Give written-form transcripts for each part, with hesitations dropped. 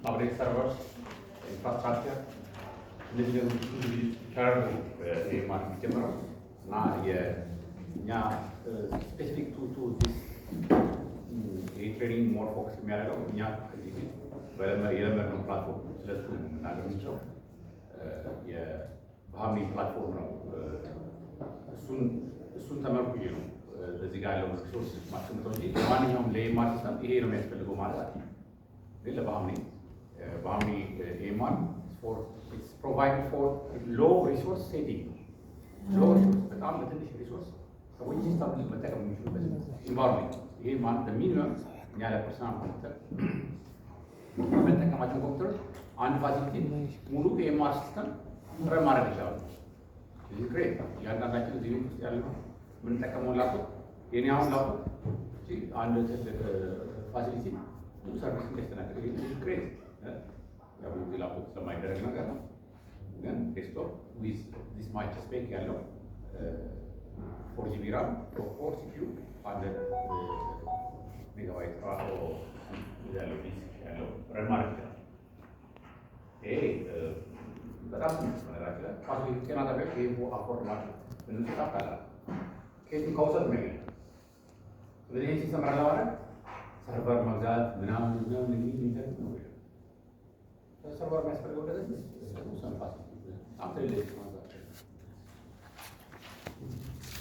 Public servers, infrastructure, digital term market general. Now, specific to this trading more focus platform. Bahami platform soon ተመርኩ ነው እዚህ ጋር ያለው ሪሶርስ ማስቀመጥ እንጂ ማንኛውም ለኤማር ሲስተም ይሄ ነው የሚያስፈልገው ማለት አይደለም። ግን ለባህሚ ኤማር for it's provided for low resource setting. low resource በጣም ለትንሽ ሪሶርስ ሰዎች ሲስተም መጠቀም የሚችሉበት ኢንቫይሮንመንት ይሄ ማለት ሚኒመም እኛ ለፐርሰናል ኮምፒውተር መጠቀማቸው ኮምፒውተሮች አንድ ፋሲሊቲ ሙሉ ኤማር ሲስተም ረን ማድረግ ይችላሉ። ይህ ግሬት ያንዳንዳችን እዚህ ውስጥ ያለው የምንጠቀመው ላፕቶፕ የኔ አሁን ላፕቶፕ አንድ ትልቅ ፋሲሊቲ ብዙ ሰርቪስ እንዲያስተናግድ ይህ ግሬት ያው ላፕቶፕ ስለማይደረግ ነገር ነው። ግን ዴስክቶፕ ዊዝ ዚስ ማች ስፔክ ያለው 4 GB ራም 4 CPU 100 ሜጋባይት ራሱ ያለው ዲስክ ያለው ረን ማድረግ ይችላል። ይሄ በጣም ነገራችን ላይ ፋሲሊቲ ጤና ጣቢያዎች ይሄ አፎርድ ማድረግ እንስጣ ካላል ከዚህ ከውሰት ነው ያለው። ስለዚህ ይሄ ሲስተም ረን ለማድረግ ሰርቨር መግዛት ምናምን የሚደረግ ነው። ሰርቨር የሚያስፈልገው እንደዚህ ሰም ፋሲሊቲ በጣም ትልቅ ማለት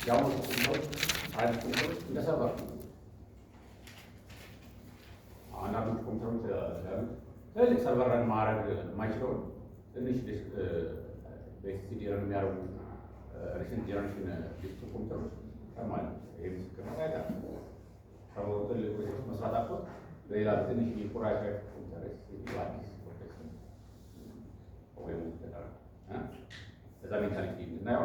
ያው ኮምፒውተሮች እንደ ሰርቨር አንዳንድ ኮምፒውተሮች ትልቅ ሰርቨር ረን ማድረግ የማይችለውን ትንሽ በኤስኤስዲ ረን የሚያደርጉ ሪሰንት ጀነሬሽን ዲስክ ኮምፒውተሮች ማለት ይሄ ምስክርነት አይደለም። ከሞት ትልቅ መስራት አልፎ ሌላ ትንሽ የኮራይት ኮምፒውተር አዲስ ፕሮቴክሽን ወይም እዛ ሜንታሊቲ እናየው።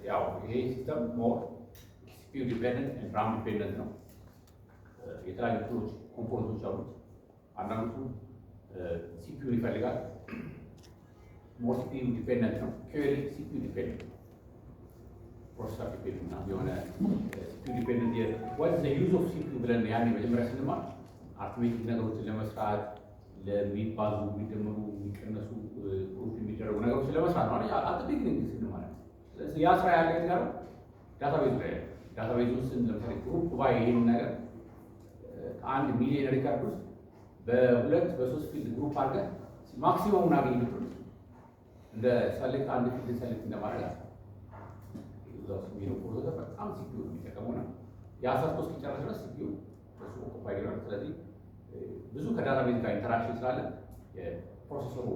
ያው ይሄ ሲስተም ሞር ሲፒዩ ዲፔንደንት ኤንድ ራም ዲፔንደንት ነው። የተለያዩ ቱሎች ኮምፖነንቶች አሉት። አንዳንዱ ሲፒዩ ይፈልጋል። ሞር ሲፒዩ ዲፔንደንት ነው። ኪዩኤል ሲፒዩ ዲፔንደንት ፕሮሰሰር ዲፔንደንት ነው። የሆነ ሲፒዩ ዲፔንደንት what is the use of CPU ብለን ያኔ መጀመሪያ ስንማር አርትሜቲክ ነገሮችን ለመስራት ለሚባዙ የሚደመሩ የሚቀነሱ ግሩፕ የሚደረጉ ነገሮችን ለመስራት ነው አይደል? አጥቢቅ ነው ስንማር። ስለዚህ ያ ስራ ያለ ጋር ዳታቤዝ ላይ ዳታቤዝ ውስጥ ለምሳሌ ግሩፕ ባይ ይሄን ነገር አንድ ሚሊዮን ሪካርድ ውስጥ በሁለት በሶስት ፊልድ ግሩፕ አድርገን ማክሲመም እናገኝ ብትሉ እንደ ሰሌክት አንድ ፊልድ ሰሌክት እንደማድረግ እዛው የሚለው ፕሮሰሰር በጣም ሲፒዩ የሚጠቀመው ነው። ያ ሰርቶ እስኪጨርስ ድረስ ሲፒዩ እሱ ኦኩፓይድ ይሆናል። ስለዚህ ብዙ ከዳታቤዝ ጋር ኢንተራክሽን ስላለ የፕሮሰሰሩ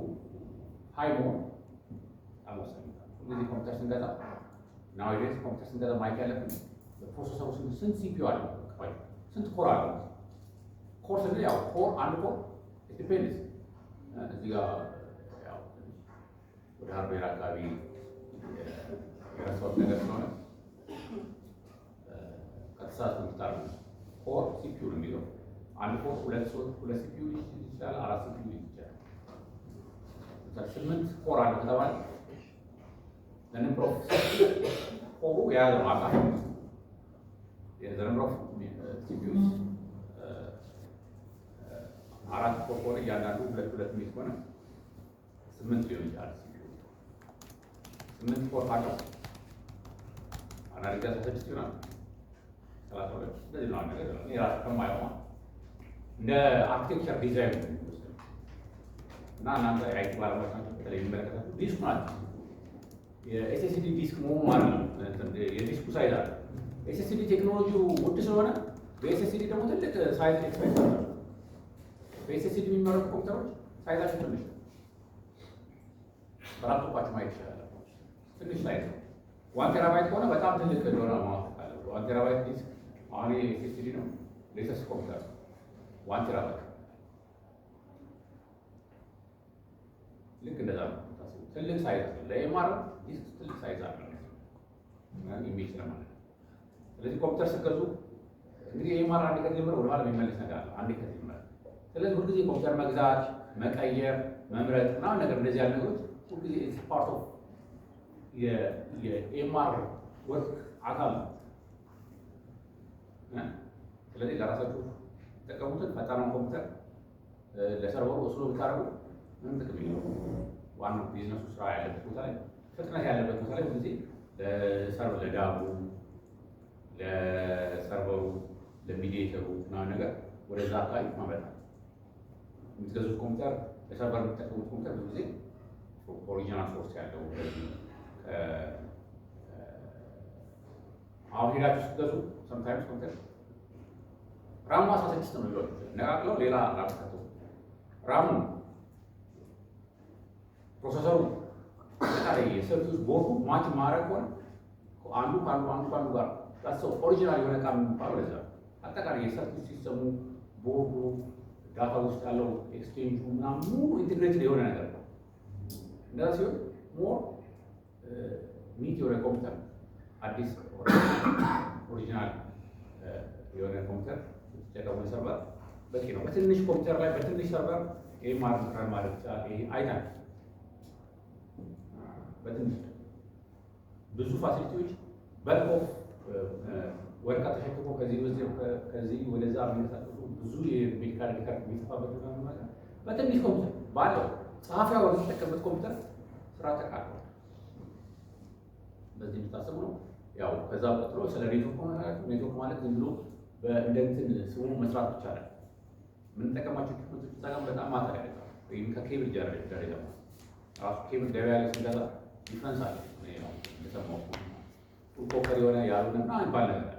ሃይ መሆን በጣም ወሳኝ ነው። እነዚህ ኮምፒውተር ስንገዛ ናዊዴስ ኮምፒውተር ስንገዛ ማየት ያለብን በፕሮሰሰሩ ስንት ሲፒዩ አለው፣ ስንት ኮር አለው። ኮር ስንል ያው ኮር አንድ ኮር ዲፔንድስ እዚህ ጋር ያው ወደ ሃርድዌር አካባቢ የራስዎት ነገር ስለሆነ ከተሳሳቱ ምታር ኮር ሲፒዩ ነው የሚለው አንድ ኮር ሁለት ሲፒዩ ይችላል፣ አራት ሲፒዩ ይችላል። ስምንት ኮር አለ ከተባለ ለነምበር ኦፍ ኮሩ የያዘው አቃፊ የነምበር ኦፍ ሲፒዩስ አራት ኮር እያንዳንዱ ሁለት ሚስ ሆነ ስምንት ሊሆን ይችላል። ሲፒዩ ስምንት ኮር ካለው አናሊጋ 6 ይሆናል 32 እንደዚህ ነው ነገር ነው። የራስ ከማይሆን እንደ አርኪቴክቸር ዲዛይን እና እናንተ አይቲ ባለሙያዎች ናቸው በተለይ የሚመለከታችሁ ዲስክ ማለት የኤስኤስዲ ዲስክ መሆኑ ማለት ነው። የዲስኩ ሳይዝ አለ። ኤስኤስዲ ቴክኖሎጂው ውድ ስለሆነ በኤስኤስዲ ደግሞ ትልቅ ሳይዝ ኤክስፔክት አለ። በኤስኤስዲ የሚመረቱ ኮምፒውተሮች ሳይዛቸው ትንሽ ነው። በላፕቶፓችሁ ማየት ይችላል። ትንሽ ሳይዝ ነው። 1 ቴራባይት ከሆነ በጣም ትልቅ እንደሆነ ማወቅ አለብን። 1 ቴራባይት ዲስክ አሁን ኤስኤስዲ ነው ሌተስት ኮምፒውተር 1 ቴራባይት ልክ እንደዛ ነው። ትልቅ ሳይዝ አለ። ለኤምአር ዲስክ ትልቅ ሳይዝ አለ ኢሜጅ ለማለት ነው። ስለዚህ ኮምፒውተር ስትገዙ እንግዲህ ኤምአር አንድ ከጀመረ ወደኋላ የሚመለስ ነገር አለ። አንድ ከጀመረ ስለዚህ ሁልጊዜ ኮምፒውተር መግዛት፣ መቀየር፣ መምረጥ ምናምን ነገር እንደዚህ ያሉ ነገሮች ሁልጊዜ ፓርት ኦፍ የኤምአር ወርክ አካል ነው። ስለዚህ ለራሳችሁ ተጠቀሙትን። ፈጣኑን ኮምፒውተር ለሰርቨሩ ወስዶ ብታደርጉ ምንም ጥቅም የለውም። ዋናው ቢዝነሱ ስራ ያለበት ቦታ ላይ ፍጥነት ያለበት ቦታ ላይ ሁልጊዜ ለሰርቨር ለዳቡ ለሰርቨሩ ለሚዲየተሩ ምናምን ነገር ወደዛ አካባቢ ማምረታል። የምትገዙት ኮምፒውተር ለሰርቨር የምትጠቀሙት ኮምፒውተር ብዙ ጊዜ ኦሪጂናል ሶርስ ያለው አሁን ሄዳችሁ ስትገዙ ሰምታይምስ ኮምፒውተር ራሙ 16 ነው ይሏል ነቃቅለው ሌላ ራም ከተው ራሙ ፕሮሰሰሩ አጠቃላይ የሰርቪስ ቦርዱ ማች ማድረግ ሆነ አንዱ ከአንዱ ጋር ታሰው ኦሪጂናል የሆነ ቃል የሚባለው ለዛ አጠቃላይ የሰርቪስ ሲስተሙ ቦርዱ ዳታ ውስጥ ያለው ኤክስቼንጁ ምናምን ሙሉ ኢንቴግሬትድ የሆነ ነገር ነው። እንደዛ ሲሆን ሞር ኒት የሆነ ኮምፒውተር አዲስ ኦሪጂናል የሆነ ኮምፒውተር ተጠቅሞ ሰርቨር በቂ ነው። በትንሽ ኮምፒውተር ላይ በትንሽ ሰርቨር ኤምአር ራን ማድረግ ይቻላል። ይሄ አይታል በትንሽ ብዙ ፋሲሊቲዎች በልክ ኦፍ ወረቀት ተሸክሞ ከዚህ ወደዛ የሚንቀሳቀሱ ብዙ የሜዲካል ሪከርድ የሚጠፋበት ነገር በትንሽ ኮምፒውተር ባለው ጸሐፊያ በሚጠቀምበት ኮምፒውተር ስራ ተቃርቧል። በዚህ የምታስቡ ነው። ያው ከዛ ቀጥሎ ስለ ኔትወርክ ኔትወርክ ማለት ዝም ብሎ በእንደንትን ስሙ መስራት ብቻ አይደለም። የምንጠቀማቸው ቴክኖሎጂዎች ተጠቀም በጣም ማጠር ያደርጋል። ወይም ከኬብል ደረጃ ራሱ ኬብል ገበያ ላይ ስንገዛ ዲፍረንስ አለ። እንደሰማው ፉል ኮፐር የሆነ ያልሆነ እና ይባል ነገር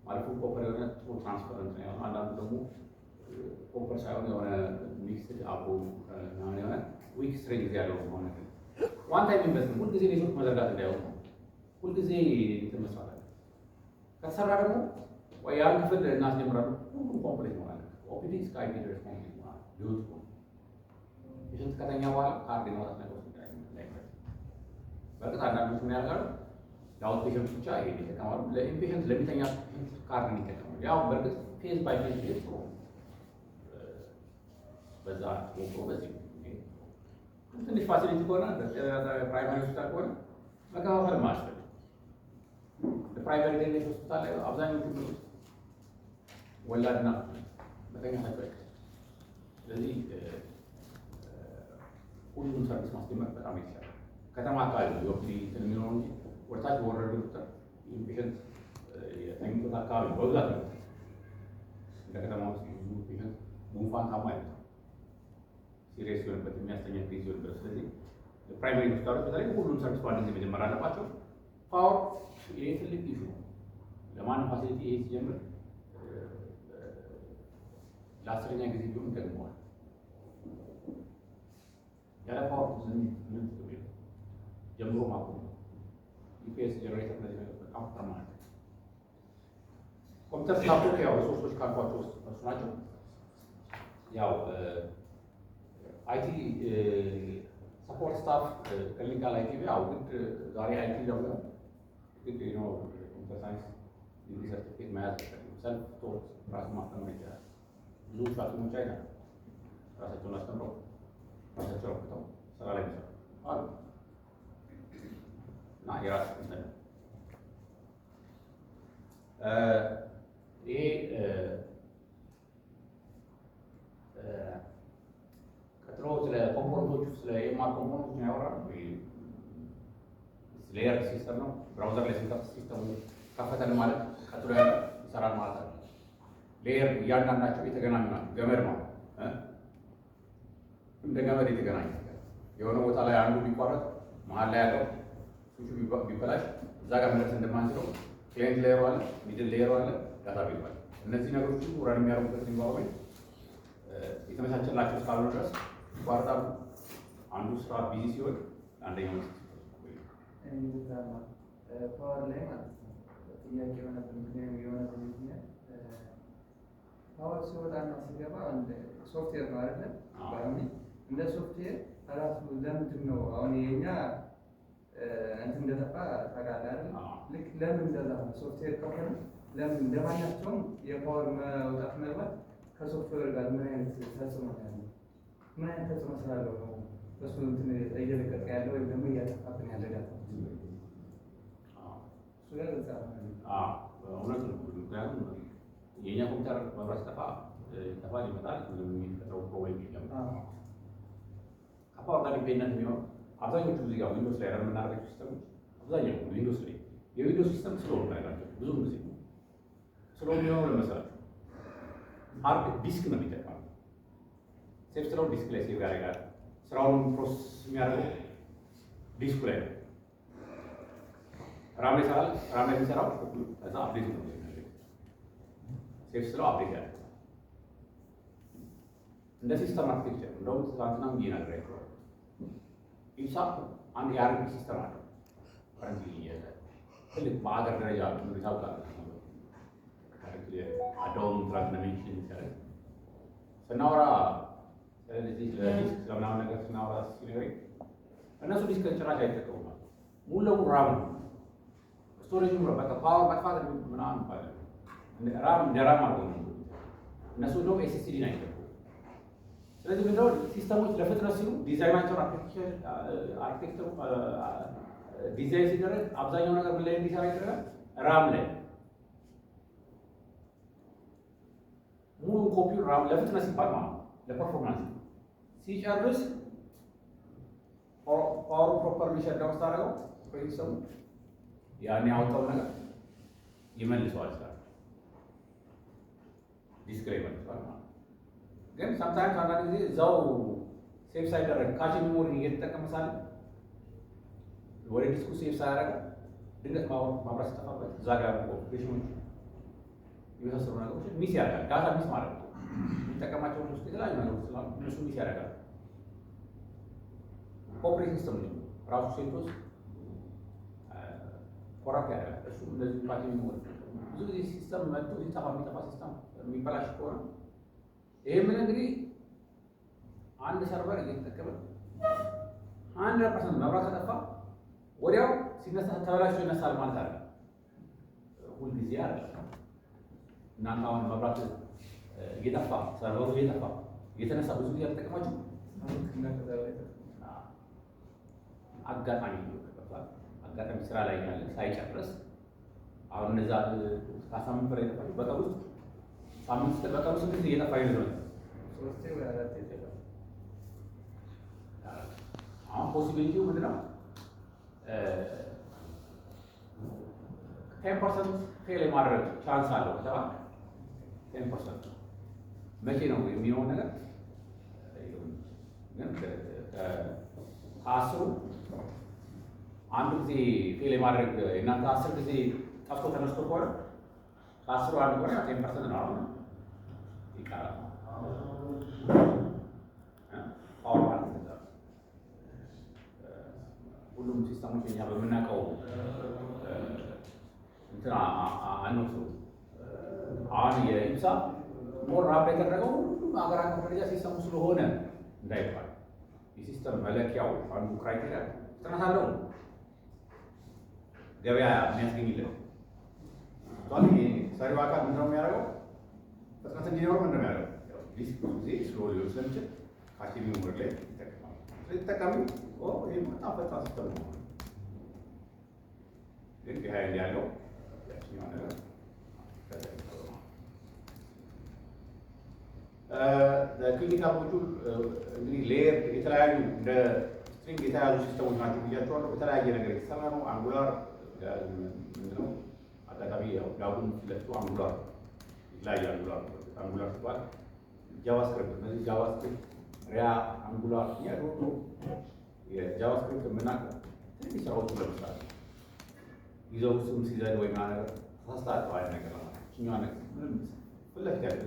ማለት ፉል ኮፐር የሆነ ጥሩ ትራንስፈረንት ነው ያለው። አንዳንዱ ደግሞ ኮፐር ሳይሆን የሆነ ሚክስድ አብሮ የሆነ ዊክ ስትሬንግዝ ያለው ሆነ ዋን ታይም ኢንቨስትመንት ሁልጊዜ ኔትወርክ መዘርጋት እንዳይሆን ሁልጊዜ እንትን መስራት አለ። ከተሰራ ደግሞ ወይ ያን ክፍል እናስጀምራለን። ሁሉም ኮምፕሌት ነው ማለት ኦፒዲ እስከ አይፒ ድረስ ኮምፕሌት ነው ሊሆን ነው። ይህን ከተኛ በኋላ ካርድ የማውጣት ነገር እንዳይፈጠር በእርግጥ አንዳንዶች ምን ያደርጋሉ? ለአውት ፔሸንት ብቻ ይሄ ይጠቀማሉ። ለኢንፔሸንት ለሚተኛ ካርድ ይጠቀማሉ። ያው በእርግጥ ፌዝ ባይ ፌዝ ቤት ነው በዛ ሞክሮ በዚህ ትንሽ ፋሲሊቲ ከሆነ ፕራይማሪ ሆስፒታል ከሆነ መከፋፈል ማስፈልግ ፕራይማሪ ዴኔት ሆስፒታል ላይ አብዛኛው ክፍሎች ወላድና መተኛታቸው አይቀርም። ስለዚህ ሁሉም ሰርቪስ ማስጀመር በጣም የተሻለ ከተማ አካባቢ ነው የኦፒዲ የሚኖረው እንጂ ወደታች በወረደ ቁጥር ኢንፔሸንት የተኙበት አካባቢ በብዛት ነው። እንደ ከተማ ውስጥ ብዙ ፔሸንት ጉንፋን ታማ አይደለም ሲሪየስ ሲሆንበት የሚያስተኛ ኬዝ ሲሆንበት። ስለዚህ ፕራይማሪ ሆስፒታሎች በተለይ ሁሉም ሰርቪስ በአንድ ጊዜ መጀመር አለባቸው። ፓወር ይሄ ትልቅ ኢሹ ነው። ለማንም ፋሲሊቲ ይሄ ሲጀምር ለአስረኛ ጊዜ ቢሆን ይጠቅመዋል። ያለ ፓወር ምን ጀምሮ ማቆም ዩፒኤስ ጀነሬተር እነዚህ ነገር በጣም ፐርማነንት ኮምፒውተር ስታፎች ያው ሪሶርሶች ካልኳቸው ውስጥ እነሱ ናቸው። ያው አይቲ ሰፖርት ስታፍ ክሊኒካል አይቲ ያው ግድ ዛሬ አይቲ ደግሞ ግድ ነው ኮምፒውተር ሳይንስ ዲግሪ ሰርቲፊኬት መያዝ ሰልፍ ቶት ራስ ማስተማር ይቻላል። ብዙ ሻኪሞች አይደል ራሳቸውን አስተምረው ራሳቸው አውጥተው ስራ ላይ የሚሰሩ አሉ እና የራስ እንትን ይሄ ቀጥሎ ስለ ኮምፖነንቶቹ ስለ ኤምአር ኮምፖነንቶች ያወራል። ሌየር ሲስተም ነው። ብራውዘር ላይ ሲከፍት ሲስተሙ ከፈተን ማለት ቀጥሎ ያለ ይሰራል ማለት ነው። ሌየር እያንዳንዳቸው የተገናኙ ናቸው። ገመድ ማለት እንደ ገመድ የተገናኘ የሆነ ቦታ ላይ አንዱ ቢቋረጥ መሀል ላይ ያለው ሱቹ ቢበላሽ እዛ ጋር መድረስ እንደማንችለው ክላይንት ሌየሩ አለ፣ ሚድል ሌየሩ አለ፣ ዳታ ቤዝ አለ። እነዚህ ነገሮች ሁሉ ረን የሚያደርጉበት ኢንቫይሮንመንት የተመቻቸላቸው እስካልሆነ ድረስ ይቋረጣሉ። አንዱ ስራ ቢዚ ሲሆን አንደኛው ፓወር ላይ ማለት ነው ጥያቄ የሆነበት ምክንያት ፓወር ሲወጣና ሲገባ ሶፍትዌር ነው አይደለም? እንደ ሶፍትዌር ራሱ ለምንድን ነው አሁን የኛ እንትን እንደጠፋ ታውቃለህ አይደል? ልክ ለምን እንደዛ ነው ሶፍትዌር ከሆነ ለምን እንደማናቸውም የፓወር መውጣት መግባት ከሶፍትዌር ጋር ምን አይነት ተጽዕኖ ያለው ምን አይነት ተጽዕኖ ስላለው ነው እሱ እንትን እየለቀቀ ያለው ወይም ደግሞ እያጠፋብን ያለ ዳታ እሱ ጋር ገጻ እውነት ነው። ምክንያቱም የእኛ ኮምፒውተር መብራት ጠፋ ይመጣል የሚፈጥረው ፕሮብሌም የለም። ከፓወር ጋር ዲፔንደንት የሚሆን አብዛኞቹ እዚህ ጋር ዊንዶውስ ላይ ረን የምናደርጋቸው ሲስተሞች አብዛኛው ዊንዶውስ ላይ የዊንዶውስ ሲስተም ስሎ ናቸው። ብዙም ጊዜ ስሎ የሚሆነው ለመሰላችሁ ሃርድ ዲስክ ነው የሚጠቀመው። ሴፍ ስራው ዲስክ ላይ ሴቭ ያደርጋል። ስራውን ፕሮሰስ የሚያደርገው ዲስኩ ላይ ነው። ራም ላይ ይሰራል። ራም ላይ የሚሰራው ከዛ አፕዴት ነው። ሴፍ ስራው አፕዴት ያደርጋል። እንደ ሲስተም አርኪቴክቸር እንደውም ትናንትና ምን ይናገራል ኢንሳ አንድ የአርቢ ሲስተም አለው። ትልቅ በአገር ደረጃ ታውቃለህ። አዶም ትራንስሚሽን ሲያደርግ ስናወራ ስለዚህ ለዲስክ ስለምናምን ነገር ስናወራ ሲነግረኝ እነሱ ዲስክ ጭራሽ አይጠቀሙም። ሙሉ ለሙሉ ራም ነው ስቶሬጅ ነው። በቃ ፓወር መጥፋት ምናምን ይባላል። ራም እንደ ራም አድርገው ነው እነሱ ደግሞ ኤስኤስዲ ነው አይጠቀሙም። ስለዚህ ምንድነው ሲስተሞች ለፍጥነት ሲሉ ዲዛይናቸውን አርኪቴክቸሩ ዲዛይን ሲደረግ አብዛኛው ነገር ምን ላይ እንዲሰራ ይደረጋል? ራም ላይ ሙሉ ኮፒው ራም ለፍጥነት ሲባል ማለት ነው፣ ለፐርፎርማንስ ሲጨርስ ፓወሩ ፕሮፐርሊ ሸዳውን ስታደርገው ሲስተሙ ያን ያወጣው ነገር ይመልሰዋል። ስራ ዲስክ ላይ ይመልሰዋል ማለት ነው። ግን ሳምታይምስ አንዳንድ ጊዜ እዛው ሴፍ ሳይደረግ ካሽ ሜሞሪ እየተጠቀመ ሳለ ወደ ዲስኩ ሴፍ ሳያደርግ ድንገት ማብራት ሲጠፋበት እዛ ጋር ኦፕሬሽኖች የመሳሰሉ ነገሮች ሚስ ያደርጋል። ዳታ ሚስ ማለት ነው። የሚጠቀማቸው ውስጥ የተለያዩ ነገሮች ስላሉ እነሱ ሚስ ያደርጋል። ኦፕሬቲንግ ሲስተም ራሱ ሴቶች ኮራፕት ያደርጋል። እሱ እንደዚህ ካሽ ሜሞሪ ብዙ ጊዜ ሲስተም መጥቶ ሲጠፋ የሚጠፋ ሲስተም የሚበላሽ ከሆነ ይሄ ምን እንግዲህ አንድ ሰርቨር እየተጠቀመ 100% መብራት ከጠፋ ወዲያው ሲነሳ ተበላሽቶ ይነሳል ማለት አይደለም። ሁልጊዜ አይደለም። እናንተ አሁን መብራት እየጠፋ ሰርቨሩ እየጠፋ እየተነሳ ብዙ ጊዜ ያልተጠቀማችሁ አጋጣሚ አጋጣሚ ስራ ላይ ያለ ሳይጨርስ አሁን እነዛ ከሳምንት በላይ ጠፋችሁ በቀን ውስጥ ሳምንት በቀን ውስጥ ጊዜ እየጠፋ ይዘው አሁን ፖሲቢሊቲው ምንድነው? 10% ፌል የማድረግ ቻንስ አለው ከተባለ 10% መቼ ነው የሚሆነው ነገር ግን ከአስሩ አንድ ጊዜ ፌል የማድረግ እናንተ 10 ጊዜ ጠፍቶ ተነስቶ ከሆነ ከአስሩ አንድ ከሆነ 10% ነው አሁን ይቀራል። ፓወር ማለት ሁሉም ሲስተሞች እኛ በምናውቀው እንትና አንወስዱ። አሁን የኢምሳ ሞር ራብ የተደረገው ሁሉም ሀገር አቀፍ ደረጃ ሲስተሙ ስለሆነ እንዳይባል የሲስተም መለኪያው አንዱ ክራይቴሪያ ፍጥነት አለው ገበያ የሚያስገኝልን ሰሪው አካል ምንድነው የሚያደርገው? ፍጥነት እንዲኖረው ምንድነው የሚያደርገው? ዲስክ ብዙ ጊዜ ስሎ ሊሆን ስለሚችል ካሽሚ ሞር ላይ ይጠቀማል። ስለዚህ ተጠቃሚው ይህ በጣም ፈጣን ሲስተም ነው። ግን ቢሃይንድ ያለው ያችኛው ነገር ክሊኒካል ሞጁል እንግዲህ ሌየር የተለያዩ እንደ ስትሪንግ የተያዙ ሲስተሞች ናቸው ብያቸዋለሁ። በተለያየ ነገር የተሰራ ነው። አንጉላር ምንድነው አጋጣሚ ዳቡን ለፍቶ አንጉላር የተለያየ አንጉላር ሲባል ጃቫስክሪፕት እነዚህ ጃቫስክሪፕት ሪያ አንጉላር ያደረጉ የጃቫስክሪፕት የምናውቀው ትንሽ ስራዎቹ ለምሳሌ ይዘው ስም ሲዘድ ወይ ነገር ተሳስታቸው አይነት ነገር ነው። እኛዋ ነገር ምንም ፊት ለፊት ያለ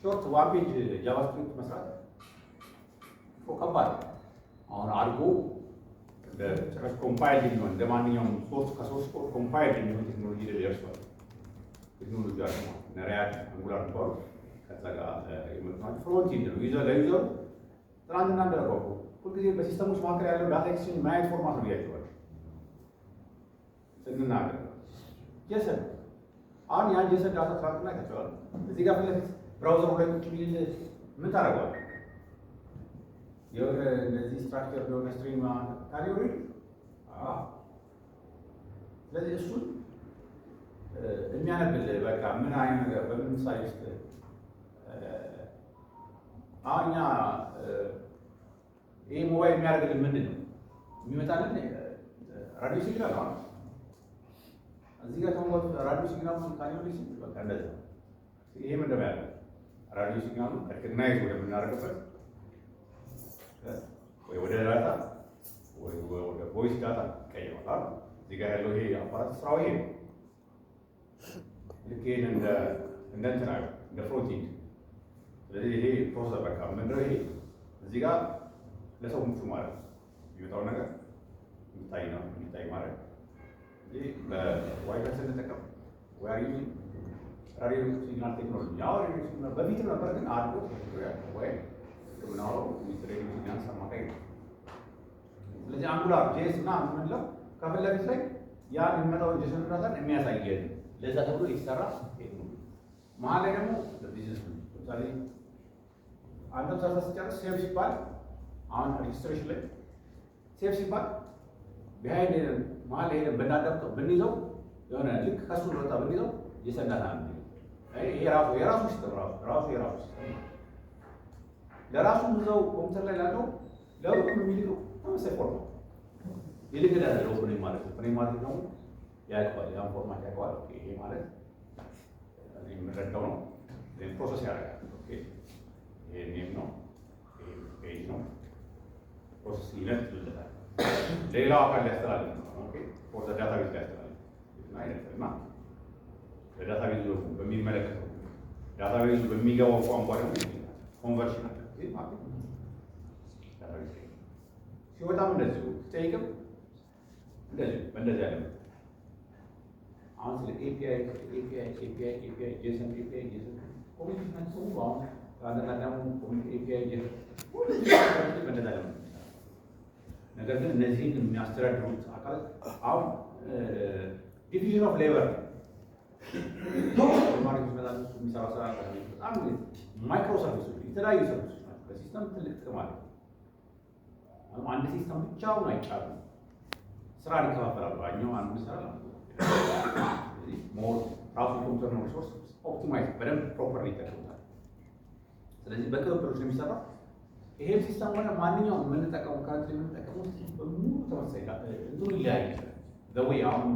ሾርት ዋን ፔጅ ጃቫስክሪፕት መስራት ከባድ አሁን አድርጎ ጭራሽ ኮምፓይል የሚሆን እንደ ማንኛውም ከሶስት ኮር ኮምፓይል የሚሆን ቴክኖሎጂ ላይ ደርሷል። ቴክኖሎጂ አለ ሪያክት አንጉላር የሚባሉ ከዛ ጋር የመጡ ናቸው። ፍሮንት ኢንድ ነው ለዩዘሩ ትናንትና እንደረጓው ሁልጊዜ በሲስተሞች መካከል ያለው ዳታ ኤክስቼንጅ ምን አይነት ፎርማት ነው ብያቸዋል ስንናገር ጄሰን። አሁን ያን ጄሰን ዳታ ትራንስፈር አይታችኋል። እዚህ ጋር ፊት ለፊት ብራውዘሩ ላይ ቁጭ ቢል ምን ታደርገዋለህ? የሆነ እንደዚህ ስትራክቸር የሆነ ስትሪም ካሪዮሪ ስለዚህ እሱን የሚያነብልህ በቃ ምን አይነት ነገር በምን ምሳሌ ውስጥ አሁን እኛ ይህ ሞባይል የሚያደርግልን ምንድን ነው የሚመጣልን? ራዲዮ ሲግናል ነው። እዚህ ጋር ተሞት ራዲዮ ሲግናል ካሪዮሪ በቃ እንደዚህ ይሄ ምንድን ነው ያለው? ራዲዮ ሲግናሉ ሪኮግናይዝ ወደምናደርግበት ወይ ወደ ዳታ ወይ ወደ ቮይስ ዳታ ይቀየራል። እዚህ ጋር ያለው ይሄ አፓራት ስራው ይሄ ልክ ይሄን እንደ እንትን አይደል እንደ ፍሮንቲንግ። ስለዚህ ይሄ ፕሮሰሰር በቃ ምንድነው ይሄ እዚህ ጋር ለሰው ምቹ ማለት ነው የሚወጣው ነገር የሚታይ ማለት እዚህ በዋይፋይ ስንጠቀም ወይ ራዲዮ ሲግናል ቴክኖሎጂ ያው ራዲዮ ሲግናል በፊት ነበር ግን አድጎ ወይ ምናው ሬዲዮ ሲግናል አማካይ ነው። ስለዚህ አንጉላር ጄስ እና ምንለው ከፊት ለፊት ላይ ያ የሚመጣውን ጄሰን ዳታን የሚያሳየን ለዛ ተብሎ የተሰራ ቴክኖሎጂ መሀል ላይ ደግሞ ቢዝነስ ነው። ለምሳሌ አንተ ሰርተህ ስትጨርስ ሴቭ ሲባል አሁን ሬጅስትሬሽን ላይ ሴቭ ሲባል ቢሃይንድ መሀል ላይ ሄደን ብናዳምጠው ብንይዘው የሆነ ልክ ከሱ እንደወጣ ብንይዘው ጄሰን ዳታ ነው። ይሄ የራሱ ሲስተም ራሱ የራሱ ሲስተም ለራሱ እዛው ኮምፒውተር ላይ ላለው ለሁሉም የሚልከው ተመሳሳይ ፎርማት ይልክልሃል። ለኦፕኒንግ ማለት ነው። ኦፕኒንግ ማለት ነው ያውቀዋል፣ ያን ፎርማት ያውቀዋል። ኦኬ ይሄ ማለት የምንረዳው ነው። ፕሮሰስ ያደርጋል። ኦኬ ይሄ ኔም ነው፣ ይሄ ፔጅ ነው። ፕሮሰስ ይለጥልታል። ሌላው አካል ሊያስተላልፍ ነው። ኦኬ ፎር ዘ ዳታቤዝ ሊያስተላልፍ እና ይለጥልና ለዳታቤዝ በሚመለከተው ዳታቤዝ በሚገባው ቋንቋ ደግሞ ኮንቨርሽን አለ። ይሄ ማለት ዳታቤዝ ሲወጣም እንደዚሁ ሲጠይቅም እንደዚሁ በእንደዚህ ያለ አሁን ስለ ኤፒአይ ጄሰን ኮሚኒኬሽን ሰው አሁን አንደኛው ኮሚኒኬሽን ኤፒአይ ጄሰን በእንደዚህ ያለ ነገር ግን እነዚህን የሚያስተዳድሩት አካላት አሁን ዲቪዥን ኦፍ ሌበር ማርኬት መጣት የሚሰራው ስራ በጣም ማይክሮ ሰርቪሶች የተለያዩ ሰርቪሶች ናቸው። በሲስተም ትልቅ ጥቅም አለው። አንድ ሲስተም ብቻውን አይቻልም። ስራ ይከፋፈላሉ። አኛው አንዱ ይሰራል ሞር ራሱ ኮምፒውተር ነው ሪሶርስ ኦፕቲማይዝ በደንብ ፕሮፐርሊ ይጠቀሙታል። ስለዚህ በቅብብሎች ነው የሚሰራው። ይሄም ሲስተም ሆነ ማንኛውም የምንጠቀመው ካንትሪ የምንጠቀመው በሙሉ ተመሳሳይ እንትኑ ይለያያል። ዘወይ አሁን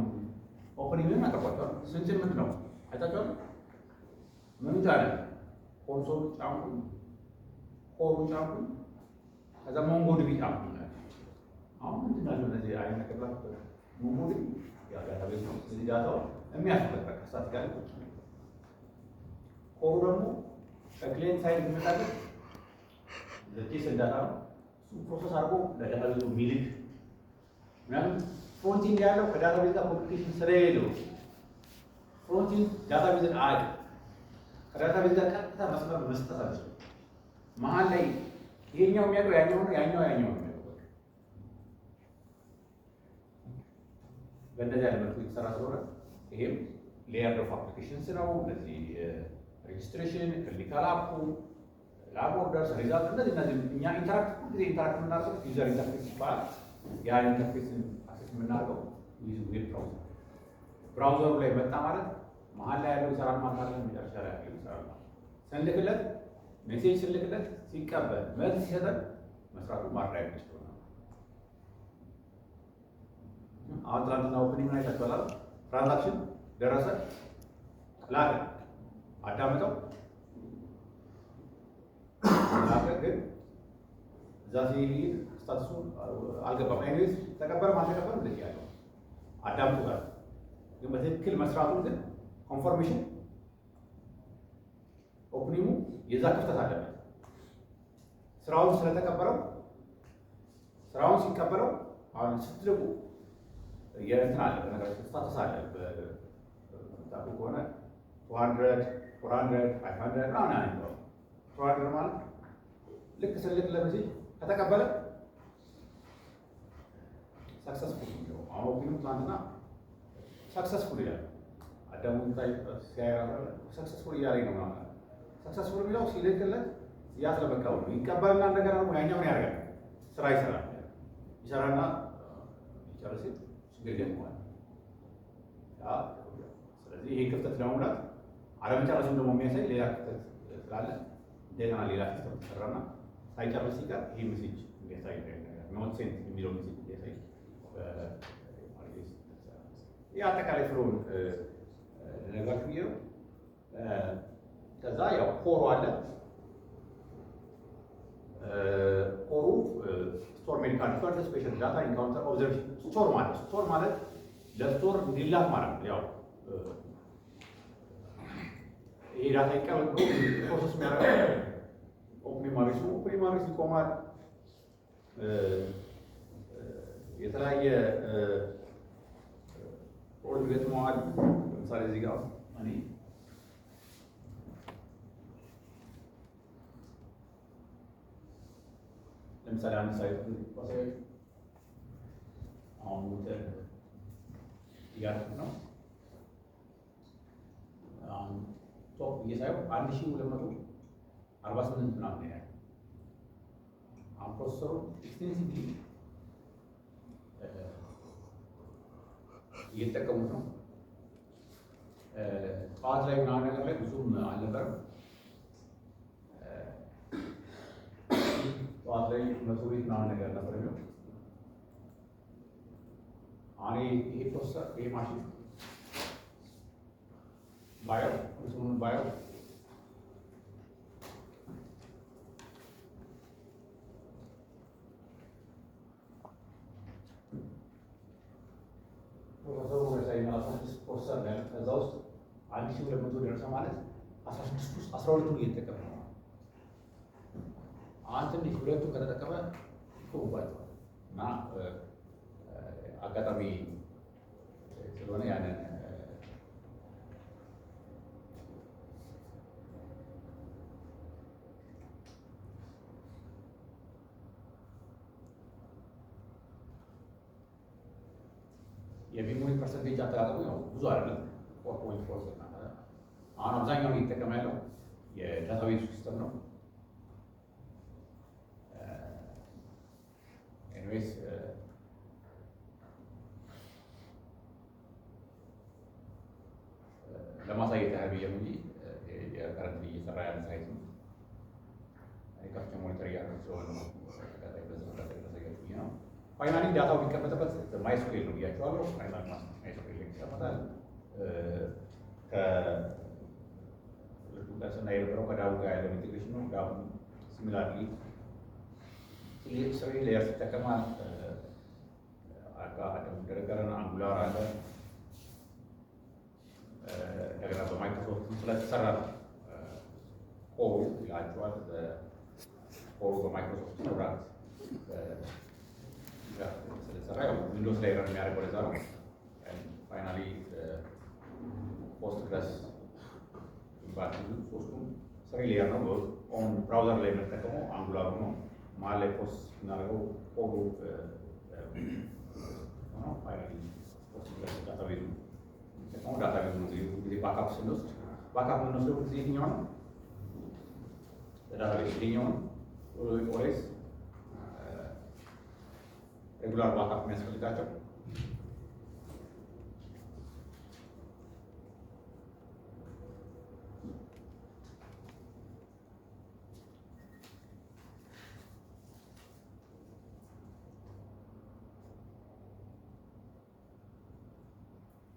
ኦፕኒንግን አቀርቧቸዋል። ስንጭን ምንድን ነው አይታችኋል? ምን ታለ ኮንሶል ጫንኩኝ፣ ኮሩ ጫንኩኝ፣ ከዛ ሞንጎዲቢ ጫንኩኝ። አሁን ምንድን ናቸው እነዚህ አይነት ነገርላት? ሞንጎዲቢ ያ ዳታቤዝ ነው። ስለዚህ ዳታው የሚያስፈልግ በቃ ስታት ጋር ቁጭ ነው። ኮሩ ደግሞ ከክሊየንት ሳይድ የሚመጣለት ጄሰን ዳታ ነው። እሱ ፕሮሰስ አድርጎ ለዳታቤዙ የሚልክ ምክንያቱም ፍሮንቲንግ ያለው ከዳታቤዝ ጋር ኮሚኒኬሽን ስለሌለው ፍሮንቲንግ ዳታቤዝን አያውቅም። ከዳታቤዝ ጋር ቀጥታ መስመር መስጠት አለችው። መሀል ላይ ይሄኛው የሚያውቀው ያኛው ነው፣ ያኛው የሚያውቀው። በእንደዚህ ያለ መልኩ የተሰራ ስለሆነ ይሄም ሌየር ኦፍ አፕሊኬሽንስ ነው። እነዚህ ሬጅስትሬሽን፣ ክሊኒካል አፑ፣ ላብ ኦርደርስ፣ ሪዛልት እነዚህ እኛ ኢንተራክት ጊዜ ኢንተራክት የምናደርገው ዩዘር ኢንተርፌስ ይባላል። ያ ኢንተርፌስን የምናደርገው ዌብ ብራውዘሩ ላይ መጣ ማለት መሀል ላይ ያለው ይሰራል ማለት አይደለም። መጨረሻ ላይ ያለው ይሰራል ማለት ስንልክለት ሜሴጅ ስንልክለት ሲቀበል መልስ ሲሰጠን መስራቱ ማድረግ ይችላል። አሁን ትናንትና ኦፕኒንግ ላይ ታውቃላችሁ። ትራንዛክሽን ደረሰ፣ ላከ፣ አዳምጠው ላከ፣ ግን እዛ ሲሄድ ስታቱሱ አልገባም። ኤኒዌይስ ተቀበለም አልተቀበለም እንደዚህ ያለው አዳምጡታል። ግን በትክክል መስራቱን ግን ኮንፎርሜሽን ኦፕኒንጉ የዛ ክፍተት አለበት። ስራውን ስለተቀበለው ስራውን ሲቀበለው አሁን ስትልቁ የእንትን አለ በነገራችን ስታተስ አለ በታቁ ከሆነ 200 400 500 ምናምን አይደለም። 200 ማለት ልክ ስልክ ለምሳሌ ከተቀበለ ሰክሰስፉል ነው። አሁን ግን ትናንትና ሰክሰስፉል ይላል አዳሙ ሲያራ ሰክሰስፉል እያለኝ ነው ማለት ሰክሰስፉል የሚለው ሲልክለት ያስለበቃው ነው ይቀበልና እንደገና ደግሞ ያኛውን ያደርጋል ስራ ይሰራል ይሰራና ይጨርስ ችግር ይገጥመዋል። ስለዚህ ይሄ ክፍተት ለመሙላት አለመጨረሱን ደግሞ የሚያሳይ ሌላ ክፍተት ስላለ እንደገና ሌላ ክፍተት ተሰራና ሳይጨርስ ሲቀር ይሄ ሜሴጅ እንዲያሳይ ኖት ሴንት የሚለው ሜሴጅ እንዲያሳይ ይህ አጠቃላይ ፍሎውን ልነግራችሁ ብዬ ነው። ከዛ ያው ኮሩ አለ። ኮሩ ስቶር ሜዲካል ሪከርድ ስፔሻል ዳታ ኢንካውንተር ኦብዘርቬሽን ስቶር ማለት ለስቶር እንዲላክ ማለት ነው። ያው ይሄ ዳታ ይቀበል ብሎ ፕሮሰስ የሚያደርገው ኦፕኒማሪስ ይቆማል። የተለያየ ሮል ይገጥመዋል። ለምሳሌ እዚህ ጋር እኔ ለምሳሌ አንድ ሳይት አሁን ሞተር እያልኩ ነው። አሁን ቶፕ እየሳየው 1248 ምናምን ያህል አሁን ፕሮሰሰሩ ኤክስቴንሲቭሊ እየተጠቀሙት ነው። ጠዋት ላይ ምናምን ነገር ላይ ብዙም አልነበረም። ጠዋት ላይ 100 ቤት ምናምን ነገር ነበር የሚለው። አሁን ይሄ ፕሮሰሰር ይሄ ማሽን ባየው እንትኑን ባየው ፕሮሰሰሩ ወሳኝ 16 ፕሮሰሰር ላይ ከዛ ውስጥ 1200 ደረሰ ማለት 16 ውስጥ 12ቱን እየተጠቀመ ነው። አንተ እንዴ ሁለቱን ከተጠቀመ ይቆባቸዋል እና አጋጣሚ ስለሆነ ያንን የሚሞሪ ፐርሰንቴጅ አጠቃቀሙ ያው ብዙ አይደለም 4.4 አሁን አብዛኛውን እየተጠቀመ ያለው የዳታቤዝ ሲስተም ነው። ኤኒዌይስ ለማሳየት ያህል ብዬ ነው እንጂ የከረንት እየሰራ ያለ ሳይት ነው። ከፍተኛ ሞኒተር እያደረግ ስለሆነ ነው ነው። ፋይናሊ ዳታው የሚቀመጥበት ማይስኩዌል ነው ብያቸዋለሁ። ፋይናል ማይስኩዌል ይቀመጣል። ከስና የነበረው ከዳቡ ጋር ያለው ኢንቴግሬሽን ነው። ዳቡ ሲሚላርሊ ስሪ ሌየርስ ይጠቀማል። ደረገረን አንጉላር አለ። እንደገና በማይክሮሶፍት ስለተሰራ ነው ኮሩ ይላቸዋል። ኮሩ በማይክሮሶፍት ፕሮዳክት ስለተሰራ ያው ዊንዶውስ ላይ ረን የሚያደርገው ለዛ ነው። ፋይናሊ ፖስትግረስ ይባላል። ሶስቱም ስሪ ሌየር ነው። ኦን ብራውዘር ላይ የምንጠቀመው አንጉላሩ ነው። መሀል ላይ ፖስት እናደርገው ኮሩ ፋይናሊ ፖስትግረስ ዳታቤዙ ደግሞ ዳታቤዙ ነው። ጊዜ ባካፕ ስንወስድ ባካፕ የምንወስደው ጊዜ የትኛው ነው? ዳታቤዝ የትኛው ነው? ኦልዌይስ ሬጉላር ባካፕ የሚያስፈልጋቸው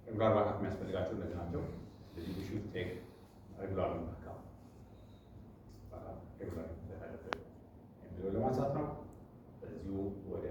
ሬጉላር ባካፕ የሚያስፈልጋቸው እነዚህ ናቸው። ስለዚህ ዊ ሹድ ቴክ ሬጉላር ባካፕ ሬጉላር የሚለው ለማንሳት ነው። በዚሁ ወደ